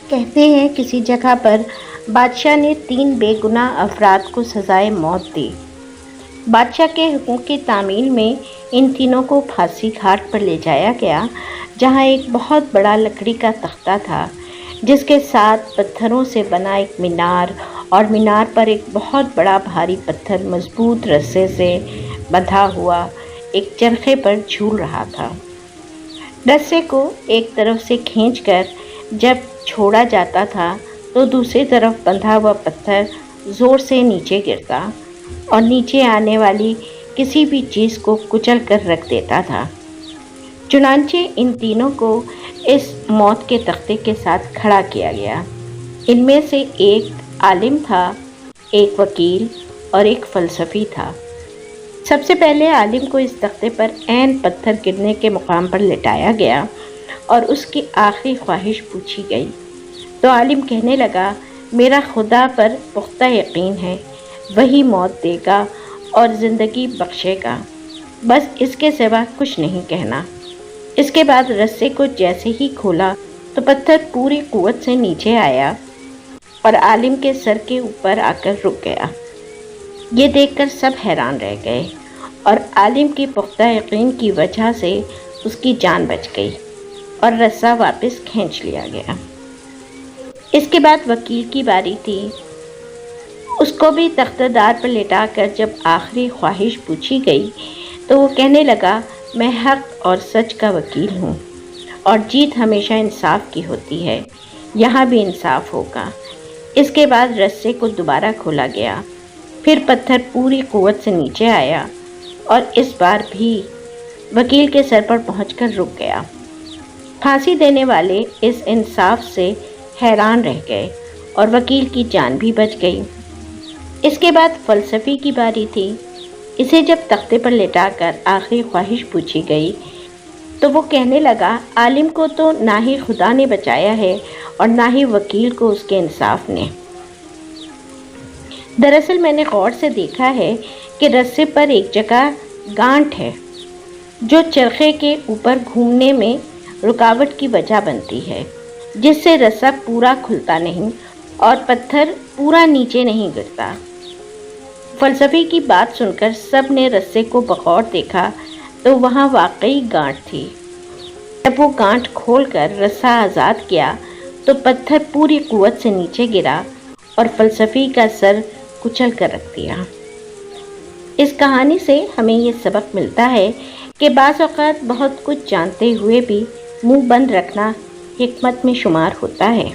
کہتے ہیں کسی جگہ پر بادشاہ نے 3 بے گناہ افراد کو سزائے موت دی۔ بادشاہ کے حکم کی تعمیل میں ان تینوں کو پھانسی گھاٹ پر لے جایا گیا، جہاں ایک بہت بڑا لکڑی کا تختہ تھا جس کے ساتھ پتھروں سے بنا ایک مینار، اور مینار پر ایک بہت بڑا بھاری پتھر مضبوط رسے سے بندھا ہوا ایک چرخے پر جھول رہا تھا۔ رسے کو ایک طرف سے کھینچ کر جب چھوڑا جاتا تھا تو دوسری طرف بندھا ہوا پتھر زور سے نیچے گرتا اور نیچے آنے والی کسی بھی چیز کو کچل کر رکھ دیتا تھا۔ چنانچہ ان تینوں کو اس موت کے تختے کے ساتھ کھڑا کیا گیا۔ ان میں سے ایک عالم تھا، ایک وکیل اور ایک فلسفی تھا۔ سب سے پہلے عالم کو اس تختے پر عین پتھر گرنے کے مقام پر لٹایا گیا اور اس کی آخری خواہش پوچھی گئی تو عالم کہنے لگا، میرا خدا پر پختہ یقین ہے، وہی موت دے گا اور زندگی بخشے گا، بس اس کے سوا کچھ نہیں کہنا۔ اس کے بعد رسے کو جیسے ہی کھولا تو پتھر پوری قوت سے نیچے آیا اور عالم کے سر کے اوپر آ کر رک گیا۔ یہ دیکھ کر سب حیران رہ گئے اور عالم کی پختہ یقین کی وجہ سے اس کی جان بچ گئی اور رسہ واپس کھینچ لیا گیا۔ اس کے بعد وکیل کی باری تھی۔ اس کو بھی تختہ دار پر لٹا کر جب آخری خواہش پوچھی گئی تو وہ کہنے لگا، میں حق اور سچ کا وکیل ہوں اور جیت ہمیشہ انصاف کی ہوتی ہے، یہاں بھی انصاف ہوگا۔ اس کے بعد رسے کو دوبارہ کھولا گیا، پھر پتھر پوری قوت سے نیچے آیا اور اس بار بھی وکیل کے سر پر پہنچ کر رک گیا۔ پھانسی دینے والے اس انصاف سے حیران رہ گئے اور وکیل کی جان بھی بچ گئی۔ اس کے بعد فلسفی کی باری تھی۔ اسے جب تختے پر لٹا کر آخری خواہش پوچھی گئی تو وہ کہنے لگا، عالم کو تو نہ ہی خدا نے بچایا ہے اور نہ ہی وکیل کو اس کے انصاف نے۔ دراصل میں نے غور سے دیکھا ہے کہ رسے پر ایک جگہ گانٹھ ہے جو چرخے کے اوپر گھومنے میں رکاوٹ کی وجہ بنتی ہے، جس سے رسہ پورا کھلتا نہیں اور پتھر پورا نیچے نہیں گرتا۔ فلسفی کی بات سن کر سب نے رسے کو بغور دیکھا تو وہاں واقعی گانٹھ تھی۔ جب وہ گانٹھ کھول کر رسہ آزاد کیا تو پتھر پوری قوت سے نیچے گرا اور فلسفی کا سر کچل کر رکھ دیا۔ اس کہانی سے ہمیں یہ سبق ملتا ہے کہ بعض اوقات بہت کچھ جانتے ہوئے بھی منہ بند رکھنا حکمت میں شمار ہوتا ہے۔